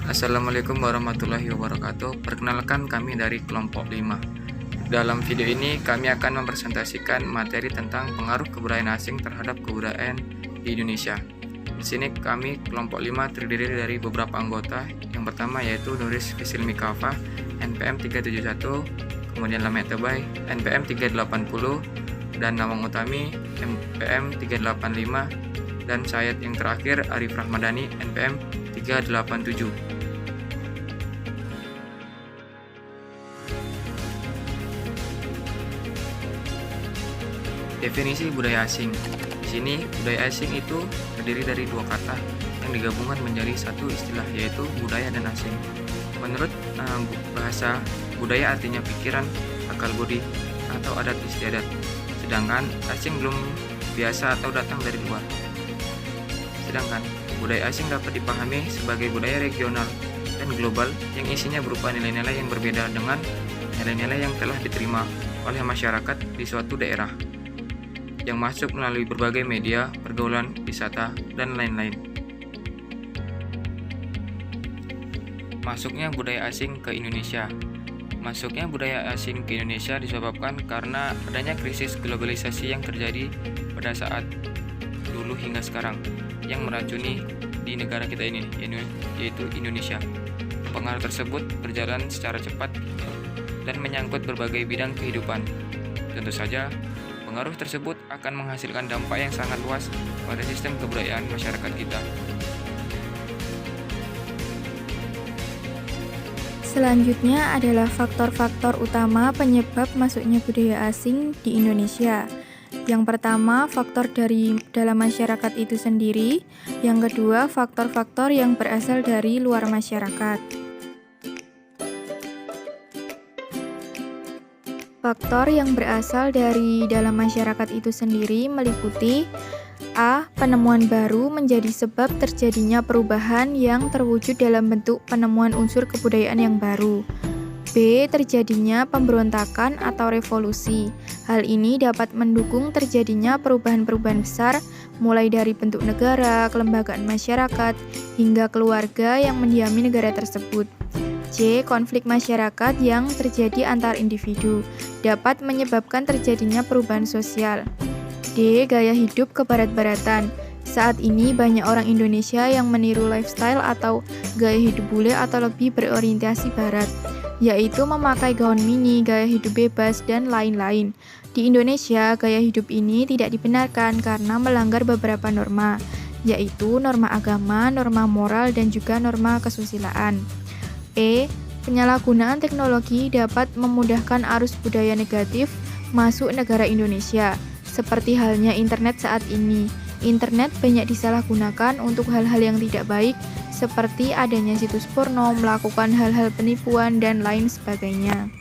Assalamualaikum warahmatullahi wabarakatuh. Perkenalkan, kami dari kelompok 5. Dalam video ini kami akan mempresentasikan materi tentang pengaruh kebudayaan asing terhadap kebudayaan di Indonesia. Di sini kami kelompok 5 terdiri dari beberapa anggota. Yang pertama yaitu Nuris Fisilmi Kafa NPM 371, kemudian Lamia Tebay NPM 380, dan Nawang Utami NPM 385, dan saya yang terakhir Arif Rahmadani NPM 387. Definisi budaya asing. Di sini budaya asing itu terdiri dari dua kata yang digabungkan menjadi satu istilah, yaitu budaya dan asing. Menurut bahasa, budaya artinya pikiran, akal budi, atau adat istiadat. Sedangkan asing belum biasa atau datang dari luar. Sedangkan budaya asing dapat dipahami sebagai budaya regional dan global yang isinya berupa nilai-nilai yang berbeda dengan nilai-nilai yang telah diterima oleh masyarakat di suatu daerah, yang masuk melalui berbagai media, pergaulan, wisata, dan lain-lain. Masuknya budaya asing ke Indonesia. Masuknya budaya asing ke Indonesia disebabkan karena adanya krisis globalisasi yang terjadi pada saat dulu hingga sekarang, yang meracuni di negara kita ini, yaitu Indonesia. Pengaruh tersebut berjalan secara cepat dan menyangkut berbagai bidang kehidupan. Tentu saja, pengaruh tersebut akan menghasilkan dampak yang sangat luas pada sistem kebudayaan masyarakat kita. Selanjutnya adalah faktor-faktor utama penyebab masuknya budaya asing di Indonesia. Yang pertama, faktor dari dalam masyarakat itu sendiri. Yang kedua, faktor-faktor yang berasal dari luar masyarakat. Faktor yang berasal dari dalam masyarakat itu sendiri meliputi A. Penemuan baru menjadi sebab terjadinya perubahan yang terwujud dalam bentuk penemuan unsur kebudayaan yang baru. B. Terjadinya pemberontakan atau revolusi. Hal ini dapat mendukung terjadinya perubahan-perubahan besar, mulai dari bentuk negara, kelembagaan masyarakat, hingga keluarga yang mendiami negara tersebut. C. Konflik masyarakat yang terjadi antar individu dapat menyebabkan terjadinya perubahan sosial. D. Gaya hidup kebarat-baratan. Saat ini banyak orang Indonesia yang meniru lifestyle atau gaya hidup bule atau lebih berorientasi barat, yaitu memakai gaun mini, gaya hidup bebas, dan lain-lain. Di Indonesia, gaya hidup ini tidak dibenarkan karena melanggar beberapa norma, yaitu norma agama, norma moral, dan juga norma kesusilaan. E. Penyalahgunaan teknologi dapat memudahkan arus budaya negatif masuk negara Indonesia, seperti halnya internet saat ini. Internet banyak disalahgunakan untuk hal-hal yang tidak baik, seperti adanya situs porno, melakukan hal-hal penipuan, dan lain sebagainya.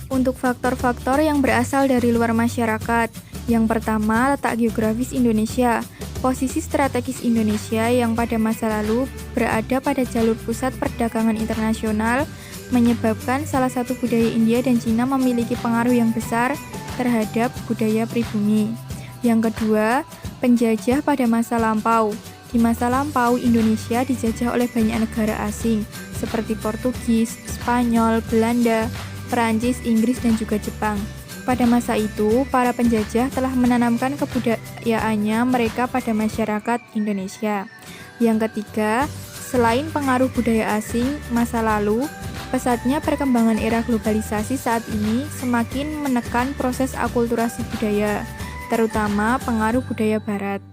Untuk faktor-faktor yang berasal dari luar masyarakat, yang pertama, letak geografis Indonesia. Posisi strategis Indonesia yang pada masa lalu berada pada jalur pusat perdagangan internasional menyebabkan salah satu budaya India dan Cina memiliki pengaruh yang besar terhadap budaya pribumi. Yang kedua, penjajah pada masa lampau. Di masa lampau, Indonesia dijajah oleh banyak negara asing seperti Portugis, Spanyol, Belanda, Perancis, Inggris, dan juga Jepang. Pada masa itu, para penjajah telah menanamkan kebudayaannya mereka pada masyarakat Indonesia. Yang ketiga, selain pengaruh budaya asing masa lalu, pesatnya perkembangan era globalisasi saat ini semakin menekan proses akulturasi budaya, terutama pengaruh budaya barat.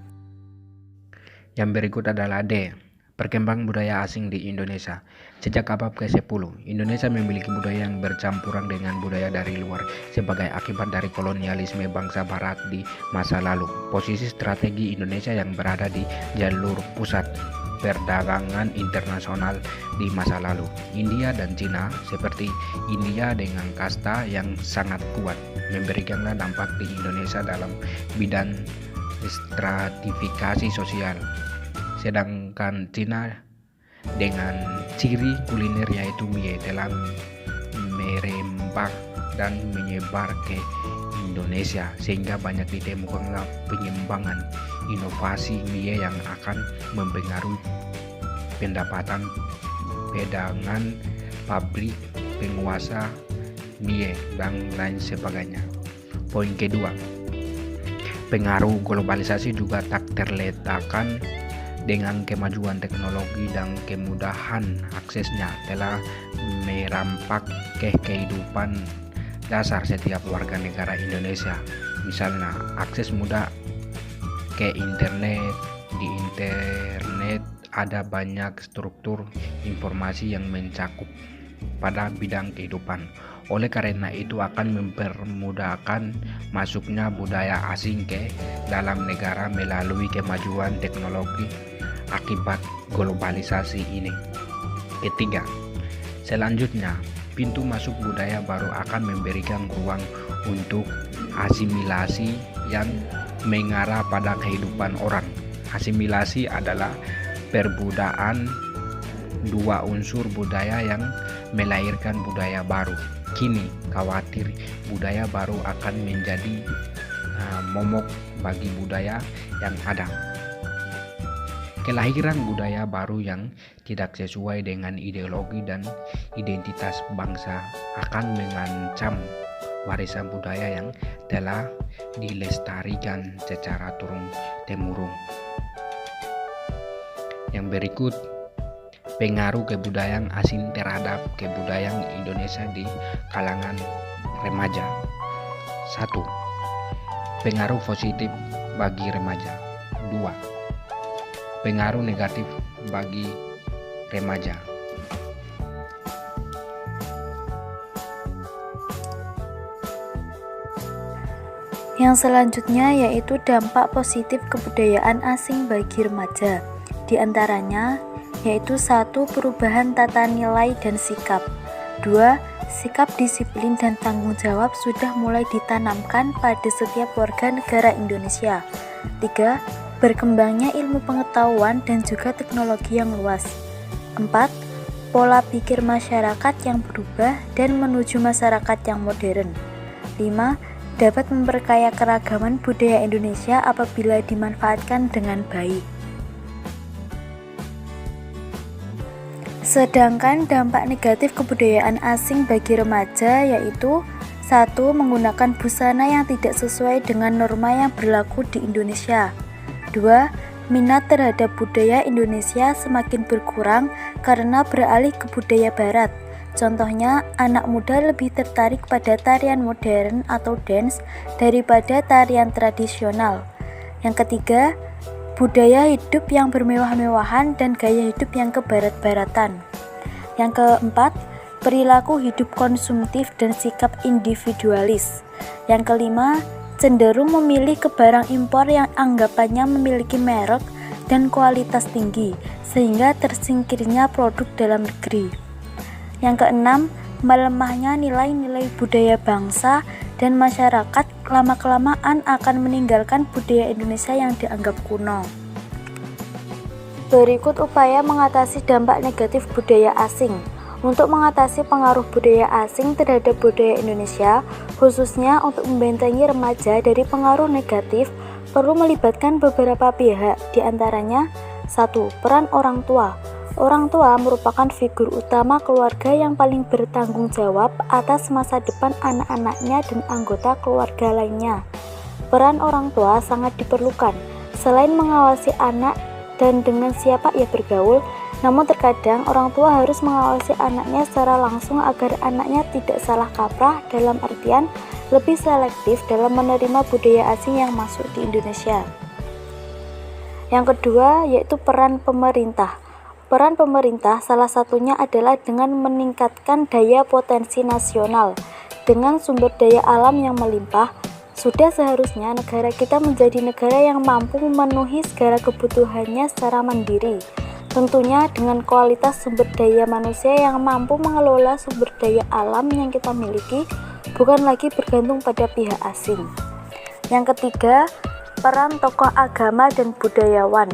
Yang berikut adalah D. Perkembangan budaya asing di Indonesia. Sejak abad ke-10, Indonesia memiliki budaya yang bercampuran dengan budaya dari luar sebagai akibat dari kolonialisme bangsa barat di masa lalu. Posisi strategi Indonesia yang berada di jalur pusat perdagangan internasional di masa lalu. India dan Cina, seperti India dengan kasta yang sangat kuat, memberikanlah dampak di Indonesia dalam bidang stratifikasi sosial. Sedangkan Cina dengan ciri kuliner yaitu mie telah merembak dan menyebar ke Indonesia, sehingga banyak ditemukanlah pengembangan inovasi MIE yang akan mempengaruhi pendapatan pedagang, pabrik, penguasa MIE, dan lain sebagainya. Poin kedua, pengaruh globalisasi juga tak terletakkan dengan kemajuan teknologi dan kemudahan aksesnya telah merampak ke kehidupan dasar setiap warga negara Indonesia. Misalnya, akses mudah ke internet. Di internet ada banyak struktur informasi yang mencakup pada bidang kehidupan. Oleh karena itu akan mempermudahkan masuknya budaya asing ke dalam negara melalui kemajuan teknologi akibat globalisasi ini. Ketiga, selanjutnya pintu masuk budaya baru akan memberikan ruang untuk asimilasi yang mengarah pada kehidupan orang. Asimilasi adalah perbudayaan dua unsur budaya yang melahirkan budaya baru. Kini khawatir budaya baru akan menjadi momok bagi budaya yang ada. Kelahiran budaya baru yang tidak sesuai dengan ideologi dan identitas bangsa akan mengancam warisan budaya yang telah dilestarikan secara turun-temurun. Yang berikut, pengaruh kebudayaan asing terhadap kebudayaan Indonesia di kalangan remaja. 1. Pengaruh positif bagi remaja. 2. Pengaruh negatif bagi remaja. Yang selanjutnya yaitu dampak positif kebudayaan asing bagi remaja. Di antaranya yaitu 1. Perubahan tata nilai dan sikap. 2. Sikap disiplin dan tanggung jawab sudah mulai ditanamkan pada setiap warga negara Indonesia. 3. Berkembangnya ilmu pengetahuan dan juga teknologi yang luas. 4. Pola pikir masyarakat yang berubah dan menuju masyarakat yang modern. 5. Dapat memperkaya keragaman budaya Indonesia apabila dimanfaatkan dengan baik. Sedangkan dampak negatif kebudayaan asing bagi remaja yaitu 1. Menggunakan busana yang tidak sesuai dengan norma yang berlaku di Indonesia. 2. Minat terhadap budaya Indonesia semakin berkurang karena beralih ke budaya barat. Contohnya, anak muda lebih tertarik pada tarian modern atau dance daripada tarian tradisional. Yang ketiga, budaya hidup yang bermewah-mewahan dan gaya hidup yang kebarat-baratan. Yang keempat, perilaku hidup konsumtif dan sikap individualis. Yang kelima, cenderung memilih ke barang impor yang anggapannya memiliki merek dan kualitas tinggi, sehingga tersingkirnya produk dalam negeri. Yang keenam, melemahnya nilai-nilai budaya bangsa dan masyarakat lama-kelamaan akan meninggalkan budaya Indonesia yang dianggap kuno. Berikut upaya mengatasi dampak negatif budaya asing. Untuk mengatasi pengaruh budaya asing terhadap budaya Indonesia, khususnya untuk membentengi remaja dari pengaruh negatif, perlu melibatkan beberapa pihak, di antaranya 1. Peran orang tua. Orang tua merupakan figur utama keluarga yang paling bertanggung jawab atas masa depan anak-anaknya dan anggota keluarga lainnya. Peran orang tua sangat diperlukan, selain mengawasi anak dan dengan siapa ia bergaul, namun terkadang orang tua harus mengawasi anaknya secara langsung agar anaknya tidak salah kaprah, dalam artian lebih selektif dalam menerima budaya asing yang masuk di Indonesia. Yang kedua yaitu peran pemerintah. Peran pemerintah salah satunya adalah dengan meningkatkan daya potensi nasional. Dengan sumber daya alam yang melimpah, sudah seharusnya negara kita menjadi negara yang mampu memenuhi segala kebutuhannya secara mandiri. Tentunya dengan kualitas sumber daya manusia yang mampu mengelola sumber daya alam yang kita miliki, bukan lagi bergantung pada pihak asing. Yang ketiga, peran tokoh agama dan budayawan.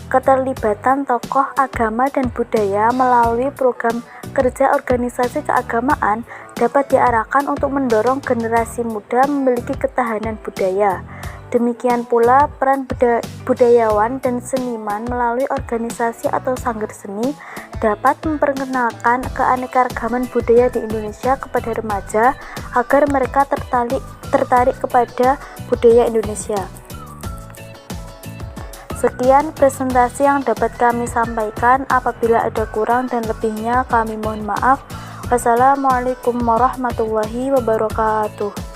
keterlibatan tokoh agama dan budaya melalui program kerja organisasi keagamaan dapat diarahkan untuk mendorong generasi muda memiliki ketahanan budaya. Demikian pula peran budayawan dan seniman melalui organisasi atau sanggar seni dapat memperkenalkan keanekaragaman budaya di Indonesia kepada remaja agar mereka tertarik kepada budaya Indonesia. Sekian presentasi yang dapat kami sampaikan. Apabila ada kurang dan lebihnya kami mohon maaf. Wassalamualaikum warahmatullahi wabarakatuh.